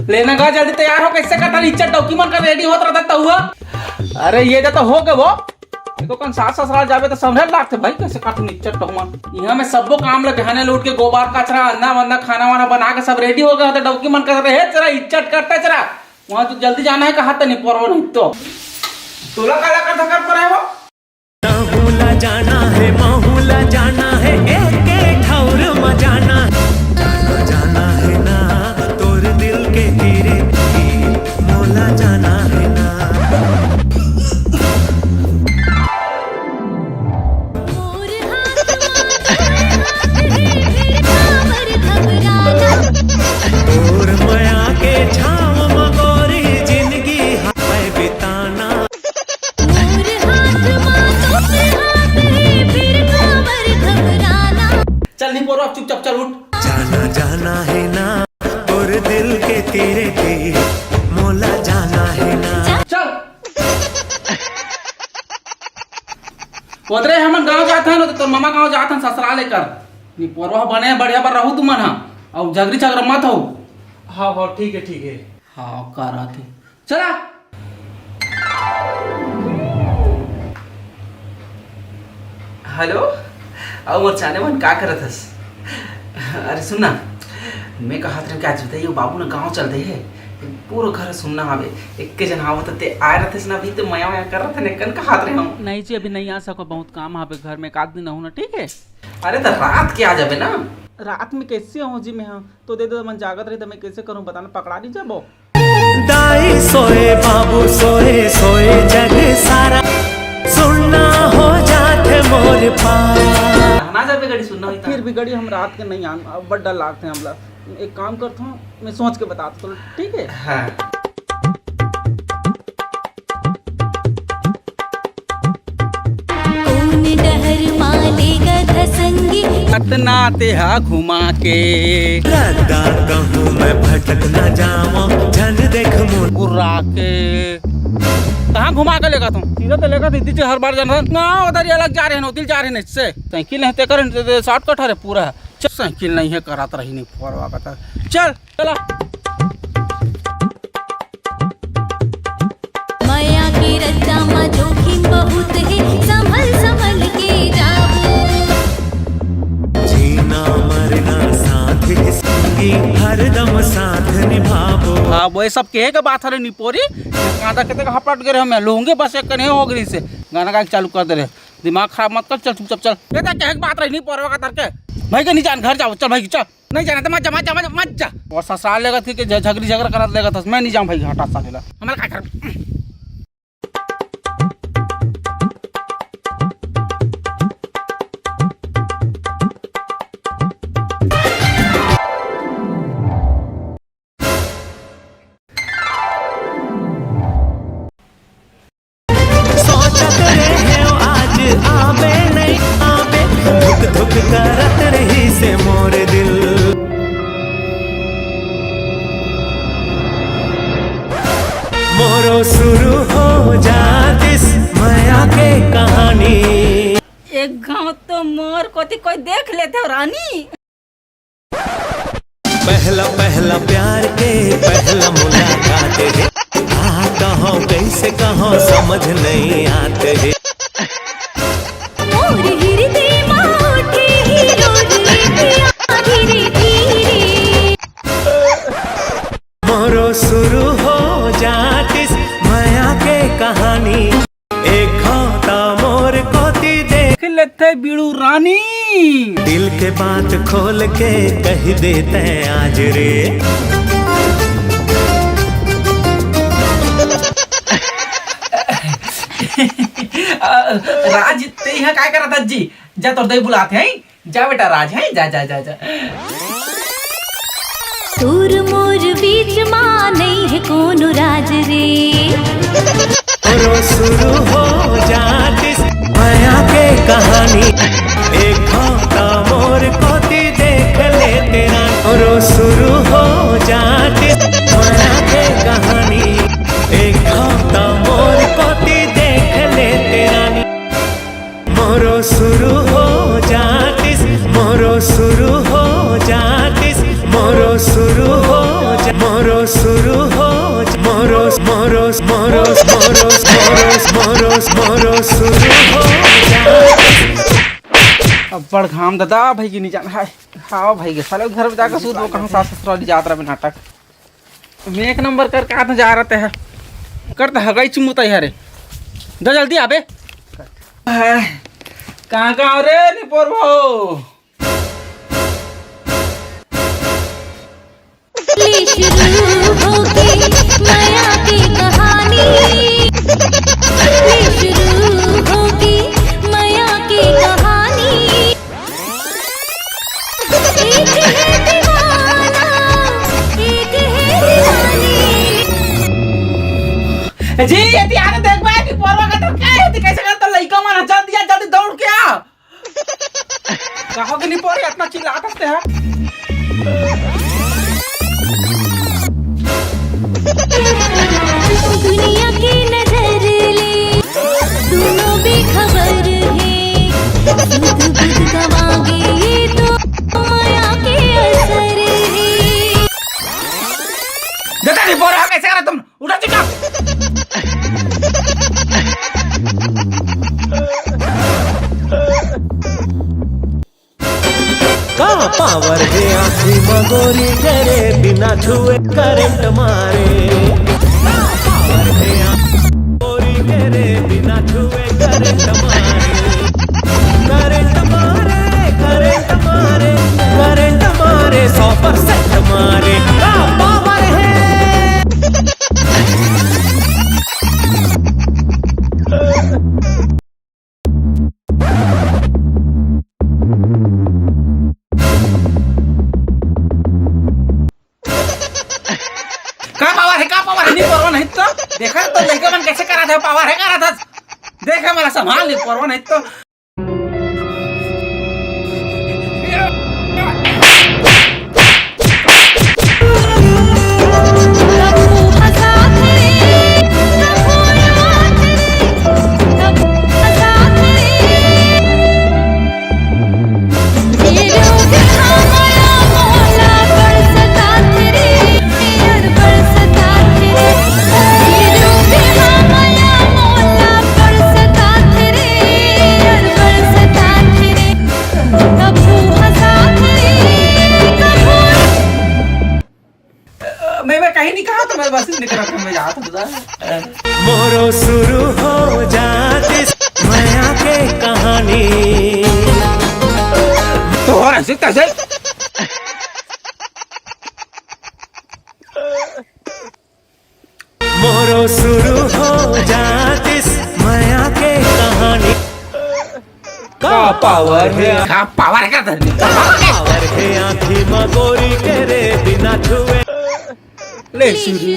लेना गा जल्दी तैयार हो, कैसे करता इज्जत डॉक्यूमेंट का रेडी होत रहता हुआ। अरे ये तो हो गए वो देखो कौन सास ससुराल जावे तो समझ लागते भाई कैसे काटू इज्जत डॉक्यूमेंट। यहाँ में सबको काम ले बहाने लूट के गोबर कचरा अन्ना वन्ना खाना वाना बना के सब रेडी हो गए होते डॉक्यूमेंट कर रहे हैं। जरा इज्जत करता जरा वहाँ तो जल्दी जाना है कहा नहीं पर नहीं तो तोला काला कर धक्का पर है वो माहूला जाना है, माहूला जाना है, एक ठौर मजाना जाना है ना तोर दिल के तीरे मोला जाना है ना। और माया के छाव मगोरी जिंदगी है बिताना। चल नहीं पोरो चुपचाप चल उठ। जाना जाना है ना और दिल के तेरे पे मोला जाना है ना। चल उधरे हम गांव जाते हैं तो मामा गांव जाते हैं ससुराल लेकर नहीं पोरवा बने बढ़िया पर रहू तुम ना और झगड़ी झगड़ा मत हो। हाँ हाँ ठीक है ठीक है। हाँ करा थे चला। हेलो अब वो चाने मन का करत हस। अरे सुनना मैं कहा था क्या चलते ये बाबू ना गांव चलते है पूरा घर सुनना आवे एक के जन आवत ते आए रहते ना अभी तो मया मया कर रहे थे नेकन का हाथ रे हम नहीं जी अभी नहीं आ सको बहुत काम आवे घर में एक आध दिन रहूं ना ठीक है। अरे तो रात के आ जाबे ना। रात में कैसे हो जी मैं हाँ तो दे दो मन जागत रही तो मैं कैसे करूं बताना पकड़ा दी जब दाई सोए बाबू सोए सोए जग सारा सुनना हो जाते मोर पास ना जाबे गड़ी सुनना होता फिर भी गड़ी हम रात के नहीं आन अब बड़ा डर लागते हैं हमला। एक काम करता हूँ मैं सोच के बताता हूँ ठीक है। हाँ अतना तेहा घुमा के रद्दा कहूँ मैं भटक न जाऊँ झन देख बुरा के कहाँ घुमा के लेगा तुम सीधा तो लेगा दीदी हर बार जाना ना उधर ये अलग जा रहे हैं जा रहे हैं इससे साइकिल नहीं कर शॉर्टकट है पूरा चल साइकिल नहीं है कराता रही नहीं फोरवा का चल चला। माया की रद्दा में जोखिम बहुत है संभल संभल के जाओ। जीना मरना साथ संगी हरदम साथ निभावो। हाँ वो सब कहे के बात है निपोरी कांदा कहते हपट गए हमें लोगे बस एक कने हो गई से गाना गा चालू कर दे रहे दिमाग खराब मत कर चल चुपचाप चल। ये तो कहे बात रही नहीं पोरवा का तरके भाई के नहीं जान घर जाओ चल भाई चल नहीं जाना तो मत जा मत जा मत जा और ससुराल लेगा थी कि झगड़ी झगड़ा करा लेगा था मैं नहीं जाऊँ भाई हटा सा लेला हमारा क्या कर। आवे नहीं आवे धुक धुक करत रही से मोर दिल। मोरो शुरू हो जातिस माया के कहानी। एक गांव तो मोर कोती कोई देख लेते हो रानी। पहला पहला प्यार के पहला मुलाकात है कहो कैसे कहो समझ नहीं आते है। मोरो शुरू हो जातिस माया के कहानी एक होता मोर कोती देख लेते बीड़ू रानी दिल के बात खोल के कह देते आज रे। राज ते यहाँ काय करत जी जा तो दई बुलाते हैं जा बेटा राज है जा जा जा जा। तूर मोर बीच मां नहीं है कौन राज रे। और शुरू हो जातिस माया के कहानी एक होता मोर कोती देख ले तेरा। और शुरू हो जातिस माया के कहानी एक होता मोर कोती देख ले तेरा। मोरो शुरू हो जातिस मोरो शुरू हो जा मोरो मोरो मोरो मोरो मोरो मोरो शुरू हो जातिस। अब बड़ घाम दादा भाई की नहीं जाना है। हाँ भाई के साले घर में जाकर सूद वो कहाँ सास ससुराली यात्रा में नाटक मैं एक नंबर करके आते जा रहे हैं करते हगाई चिमुता यारे जा जल्दी आबे कहाँ कहाँ रे निपोर भाऊ शुरू होगी माया की कहानी शुरू होगी माया की कहानी एक है दीवाना एक है दीवानी जी ये आने देख भाई निपोर का तो क्या है कैसे करता लइका माना जल्दी दौड़ के आ कहो कि निपोर इतना चिल्लाते हैं दुनिया की नजर ले दोनों बेखबर है दूध दूध गवागे ये तो माया के असर है देता नहीं बोल रहा कैसे करा तुम उठा चुका का पावर है आँखी मगोरी तेरे बिना छुए करंट मारे का पावर है आँखी मगोरी तेरे बिना छुए करंट मारे करंट मारे करंट मारे करंट मारे 100% मारे का पावर है का पावर है नहीं परवा नहीं तो देखा तो लड़का मन कैसे करा था पावर है करा था देखा मला संभाल नहीं परवा नहीं तो मैं कहीं नहीं कहा तो मैं बस निकला था मैं जाता था मोरो शुरू हो जातिस माया के कहानी तो हो रहा कैसे मोरो शुरू हो जातिस माया के कहानी का पावर है का पावर है का पावर है आँखी मगोरी तेरे बिना छुए ले शुरू